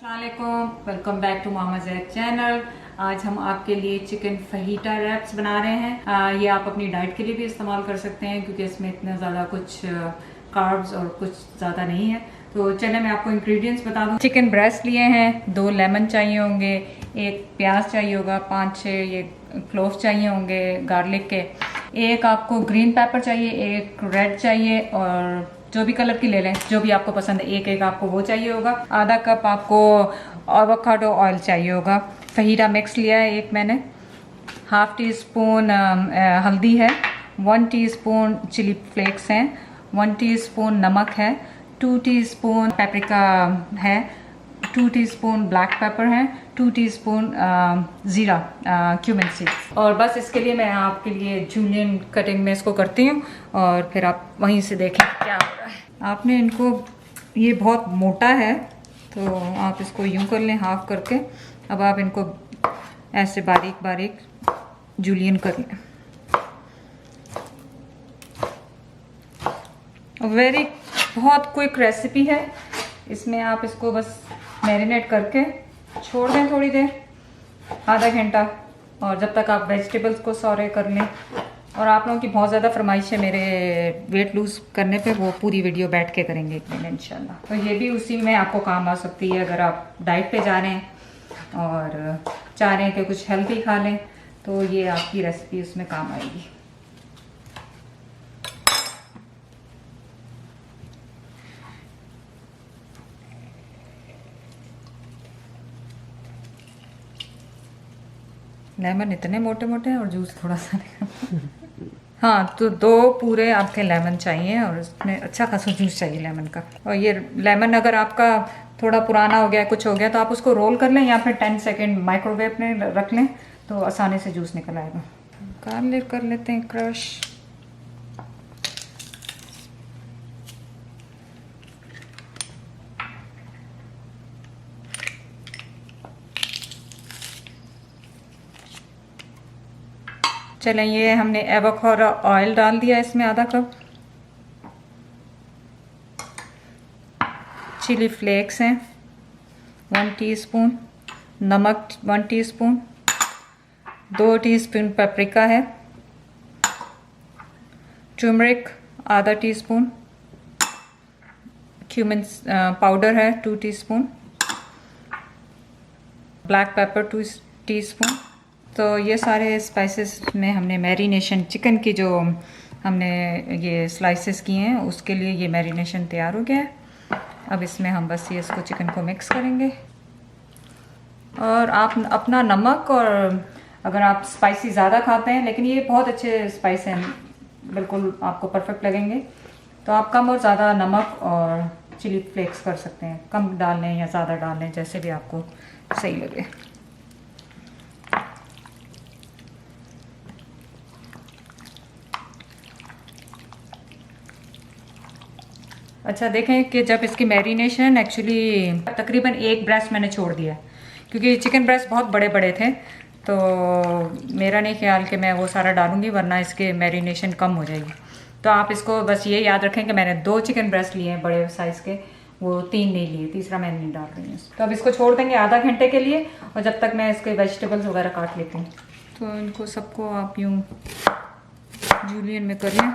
अस्सलामुअलैकुम, welcome back to Mama Zaid channel. आज हम आपके लिए चिकन फहीटा रैप्स बना रहे हैं। ये आप अपनी डाइट के लिए भी इस्तेमाल कर सकते हैं क्योंकि इसमें इतना ज़्यादा कुछ कार्ब्स और कुछ ज़्यादा नहीं है। तो चलिए मैं आपको इंग्रेडिएंट्स बता दूं। चिकन ब्रेस्ट लिए हैं, 2 लेमन चाहिए होंगे, 1 प्याज चाहिए होगा, 5-6 ये क्लोव चाहिए होंगे गार्लिक के, 1 आपको ग्रीन पेपर चाहिए, 1 रेड चाहिए और जो भी कलर की ले लें, जो भी आपको पसंद है, 1 आपको वो चाहिए होगा। आधा कप आपको एवोकाडो ऑयल चाहिए होगा। फहीटा मिक्स लिया है 1 मैंने। 1/2 टीस्पून हल्दी है, 1 टीस्पून चिली फ्लेक्स हैं, 1 टीस्पून नमक है, 2 टीस्पून पेपरिका है, 2 टीस्पून ब्लैक पेपर है, 2 टीस्पून ज़ीरा क्यूमिन सीड्स। और बस इसके लिए मैं आपके लिए जूलियन कटिंग में इसको करती हूँ और फिर आप वहीं से देखें क्या हो रहा है। आपने इनको, ये बहुत मोटा है तो आप इसको यूं कर लें हाफ करके। अब आप इनको ऐसे बारीक बारीक जूलियन कर लें। बहुत क्विक रेसिपी है। इसमें आप इसको बस मैरिनेट करके छोड़ दें थोड़ी देर, आधा घंटा, और जब तक आप वेजिटेबल्स को सॉरे कर लें। और आप लोगों की बहुत ज़्यादा फरमाइश है मेरे वेट लूज़ करने पे, वो पूरी वीडियो बैठ के करेंगे एक दिन इंशाल्लाह। तो ये भी उसी में आपको काम आ सकती है अगर आप डाइट पे जा रहे हैं और चाह रहे हैं कि कुछ हेल्दी खा लें, तो ये आपकी रेसिपी उसमें काम आएगी। लेमन इतने मोटे मोटे हैं और जूस थोड़ा सा हाँ, तो 2 पूरे आपके लेमन चाहिए और उसमें अच्छा खासा जूस चाहिए लेमन का। और ये लेमन अगर आपका थोड़ा पुराना हो गया, कुछ हो गया, तो आप उसको रोल कर लें या फिर 10 सेकेंड माइक्रोवेव में रख लें तो आसानी से जूस निकल आएगा। गार्लिक कर लेते हैं क्रश। चलें, ये हमने एवोकाडो ऑयल डाल दिया इसमें, आधा कप। चिली फ्लेक्स हैं 1 टीस्पून, नमक 1 टीस्पून, 2 टीस्पून पेपरिका है, टर्मरिक आधा टीस्पून, क्यूमिन पाउडर है 2 टीस्पून, ब्लैक पेपर 2 टीस्पून। तो ये सारे स्पाइसेस में हमने मैरिनेशन, चिकन की जो हमने ये स्लाइसेस किए हैं उसके लिए ये मैरिनेशन तैयार हो गया है। अब इसमें हम बस ये इसको चिकन को मिक्स करेंगे। और आप अपना नमक, और अगर आप स्पाइसी ज़्यादा खाते हैं, लेकिन ये बहुत अच्छे स्पाइस हैं, बिल्कुल आपको परफेक्ट लगेंगे, तो आप कम और ज़्यादा नमक और चिली फ्लेक्स कर सकते हैं, कम डाल लें या ज़्यादा डाल लें, जैसे भी आपको सही लगे। अच्छा, देखें कि जब इसकी मैरिनेशन, एक्चुअली तकरीबन 1 ब्रेस्ट मैंने छोड़ दिया क्योंकि चिकन ब्रेस्ट बहुत बड़े बड़े थे, तो मेरा नहीं ख्याल कि मैं वो सारा डालूंगी वरना इसके मैरिनेशन कम हो जाएगी। तो आप इसको बस ये याद रखें कि मैंने 2 चिकन ब्रेस्ट लिए हैं बड़े साइज़ के, वो 3 नहीं लिए, तीसरा मैं नहीं डाल रही हूँ। तो अब इसको छोड़ देंगे आधा घंटे के लिए, और जब तक मैं इसके वेजिटेबल्स वगैरह काट लेती हूँ। तो इनको सबको आप यूँ जूलियन में कर लें।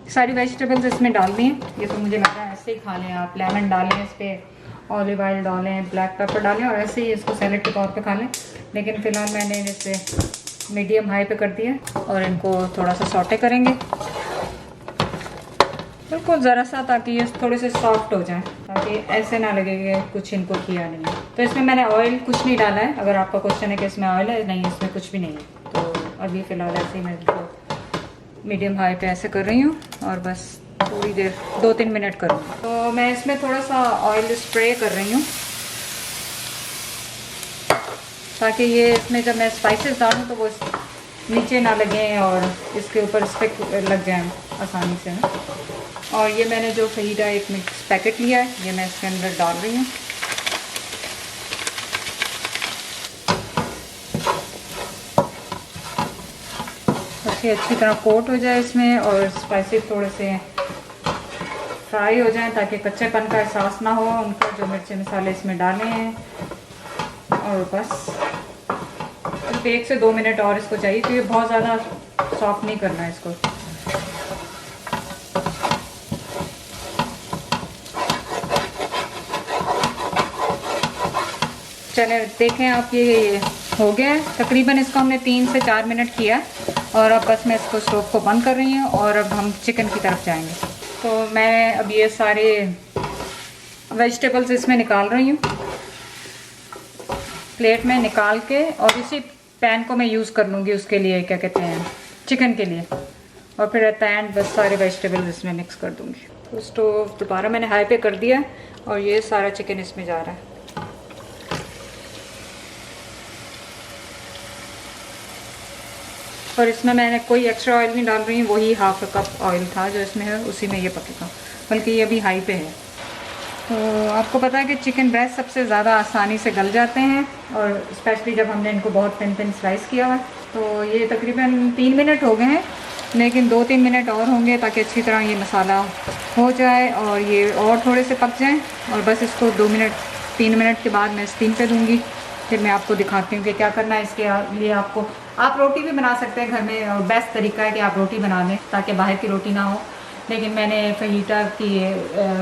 सारी वेजिटेबल्स इसमें डाल दी हैं। ये तो मुझे लग रहा है ऐसे ही खा लें आप। लेमन डालें, इस पर ऑलिव ऑयल डालें, ब्लैक पेपर डालें और ऐसे ही इसको सैलेड के तौर पे खा लें। लेकिन फ़िलहाल मैंने इसे मीडियम हाई पे कर दिया और इनको थोड़ा सा सॉटे करेंगे, बिल्कुल ज़रा सा, ताकि ये थोड़े से सॉफ्ट हो जाएं, ताकि ऐसे ना लगे कि कुछ इनको किया नहीं है। तो इसमें मैंने ऑयल कुछ नहीं डाला है। अगर आपका क्वेश्चन है कि इसमें ऑयल है, नहीं, इसमें कुछ भी नहीं है। तो अभी फ़िलहाल ऐसे ही मैं इसको मीडियम हाई पे ऐसे कर रही हूँ और बस थोड़ी देर 2-3 मिनट करूँगी। तो मैं इसमें थोड़ा सा ऑयल स्प्रे कर रही हूँ। ताकि ये इसमें जब मैं स्पाइसेस डालूँ तो वो नीचे ना लगें और इसके ऊपर स्टिक लग जाएं आसानी से। और ये मैंने जो फहीटा एक मिक्स पैकेट लिया है, ये मैं इसके अंदर डाल रही हूँ। अच्छी तरह कोट हो जाए इसमें और स्पाइसेस थोड़े से फ्राई हो जाएं ताकि कच्चेपन का एहसास ना हो उनका, जो मिर्ची मसाले इसमें डाले हैं। और बस सिर्फ 1 से 2 मिनट और इसको चाहिए, क्योंकि बहुत ज़्यादा सॉफ्ट नहीं करना है इसको। चले देखें आप, ये हो गया है तकरीबन। इसको हमने 3 से 4 मिनट किया और अब बस मैं इसको स्टोव को बंद कर रही हूँ और अब हम चिकन की तरफ जाएंगे। तो मैं अब ये सारे वेजिटेबल्स इसमें निकाल रही हूँ, प्लेट में निकाल के, और इसी पैन को मैं यूज़ कर लूँगी उसके लिए, क्या कहते हैं, चिकन के लिए। और फिर एट द एंड बस सारे वेजिटेबल्स इसमें मिक्स कर दूँगी। तो स्टोव दोबारा मैंने हाई पे कर दिया और ये सारा चिकन इसमें जा रहा है। और इसमें मैंने कोई एक्स्ट्रा ऑयल नहीं डाल रही हूँ, वही हाफ कप ऑयल था जो इसमें है, उसी में ये पकेगा, बल्कि ये अभी हाई पे है। तो आपको पता है कि चिकन ब्रेस्ट सबसे ज़्यादा आसानी से गल जाते हैं, और स्पेशली जब हमने इनको बहुत थिन थिन स्लाइस किया हुआ। तो ये तकरीबन 3 मिनट हो गए हैं, लेकिन 2-3 मिनट और होंगे ताकि अच्छी तरह ये मसाला हो जाए और ये और थोड़े से पक जाएँ। और बस इसको 3 मिनट के बाद मैं स्टीम पे दूँगी। फिर मैं आपको दिखाती हूँ कि क्या करना है इसके लिए। आप रोटी भी बना सकते हैं घर में, और बेस्ट तरीका है कि आप रोटी बना लें ताकि बाहर की रोटी ना हो। लेकिन मैंने फहीटा की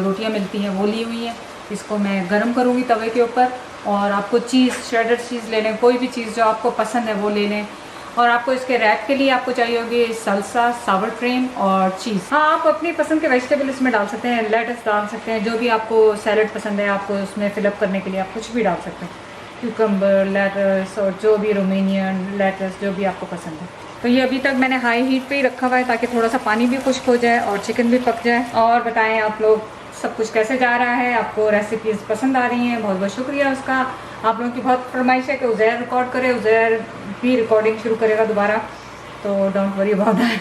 रोटियां मिलती हैं वो ली हुई हैं। इसको मैं गरम करूँगी तवे के ऊपर, और आपको चीज़, श्रेडेड चीज़ ले लें, कोई भी चीज़ जो आपको पसंद है वो ले लें। और आपको इसके रैप के लिए आपको चाहिए होगी सल्सा, सावर क्रीम और चीज़। हाँ, आप अपनी पसंद के वेजिटेबल इसमें डाल सकते हैं, लेटस डाल सकते हैं, जो भी आपको सैलड पसंद है आपको उसमें फिलअप करने के लिए आप कुछ भी डाल सकते हैं, क्यूकम्बर, लेटस, और जो भी रोमेनियन लेटस जो भी आपको पसंद है। तो ये अभी तक मैंने हाई हीट पे ही रखा हुआ है ताकि थोड़ा सा पानी भी खुश्क हो जाए और चिकन भी पक जाए। और बताएं आप लोग सब कुछ कैसे जा रहा है, आपको रेसिपीज़ पसंद आ रही हैं? बहुत बहुत शुक्रिया उसका। आप लोगों की बहुत फरमाइश है कि उज़ैर रिकॉर्ड करे, उज़ैर भी रिकॉर्डिंग शुरू करेगा दोबारा, तो डोंट वरी अबाउट दैट।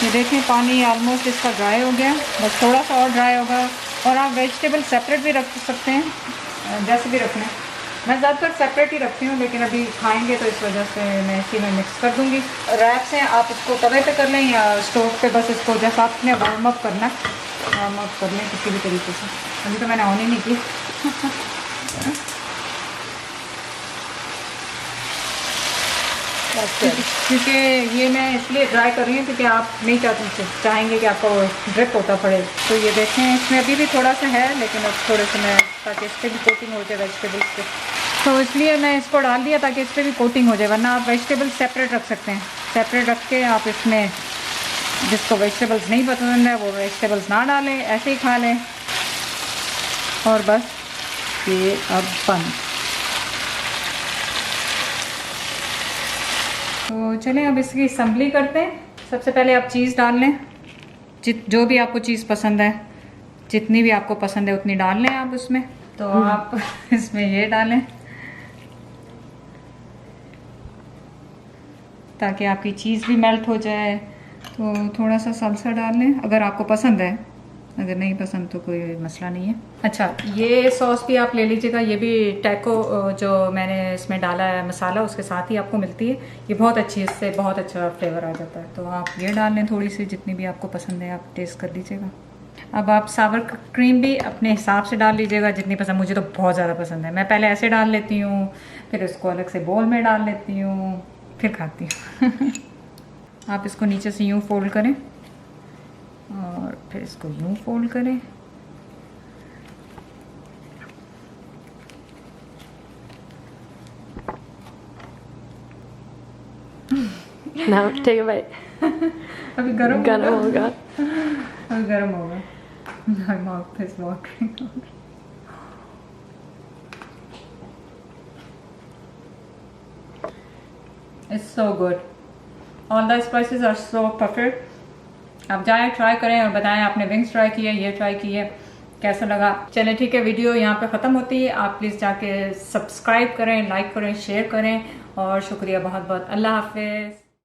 ये देखें पानी ऑलमोस्ट इसका ड्राई हो गया, बस थोड़ा सा और ड्राई होगा। और आप वेजिटेबल सेपरेट भी रख सकते हैं, जैसे भी रखना है। मैं ज़्यादातर सेपरेट ही रखती हूँ, लेकिन अभी खाएंगे तो इस वजह से मैं इसी में मिक्स कर दूँगी। रैप से आप इसको तवे पे कर लें या स्टोव पे, बस इसको जैसा आपने वार्म अप करना है वार्म अप कर लें किसी भी तरीके से। अभी तो मैंने ऑन ही नहीं की। क्योंकि ये मैं इसलिए ड्राई कर रही हूँ क्योंकि आप नहीं चाहेंगे कि आपको ड्रिप होता पड़े। तो ये देखें इसमें अभी भी थोड़ा सा है, लेकिन अब थोड़े से मैं, ताकि इस पर भी कोटिंग हो जाए वेजिटेबल्स पे, तो इसलिए मैं इसको डाल दिया ताकि इस पर भी कोटिंग हो जाए। वरना आप वेजिटेबल्स सेपरेट रख सकते हैं, सेपरेट रख के आप इसमें, जिसको वेजिटेबल्स नहीं पसंद है वो वेजिटेबल्स ना डालें, ऐसे ही खा लें। और बस ये अब बंद। तो चलें अब इसकी असम्बली करते हैं। सबसे पहले आप चीज़ डाल लें, जो भी आपको चीज़ पसंद है, जितनी भी आपको पसंद है उतनी डाल लें आप उसमें। तो आप इसमें ये डालें ताकि आपकी चीज़ भी मेल्ट हो जाए। तो थोड़ा सा सल्सा डाल लें अगर आपको पसंद है, अगर नहीं पसंद तो कोई मसला नहीं है। अच्छा, ये सॉस भी आप ले लीजिएगा, ये भी टैको जो मैंने इसमें डाला है मसाला, उसके साथ ही आपको मिलती है। ये बहुत अच्छी है, इससे बहुत अच्छा फ्लेवर आ जाता है। तो आप ये डाल लें थोड़ी सी, जितनी भी आपको पसंद है आप टेस्ट कर लीजिएगा। अब आप सावर क्रीम भी अपने हिसाब से डाल लीजिएगा, जितनी पसंद। मुझे तो बहुत ज़्यादा पसंद है, मैं पहले ऐसे डाल लेती हूँ, फिर उसको अलग से बोल में डाल लेती हूँ, फिर खाती हूँ। आप इसको नीचे से यूँ फोल्ड करें और फिर इसको यूँ फोल्ड करें। Now take a bite. अभी गरम होगा। अभी गरम होगा। My mouth is watering. It's so good. All the spices are so perfect. आप जाएं, ट्राई करें और बताएं आपने विंग्स ट्राई किए, ये ट्राई किए, कैसा लगा। चलें ठीक है, वीडियो यहाँ पे ख़त्म होती है। आप प्लीज़ जाके सब्सक्राइब करें, लाइक करें, शेयर करें और शुक्रिया बहुत बहुत। अल्लाह हाफिज़।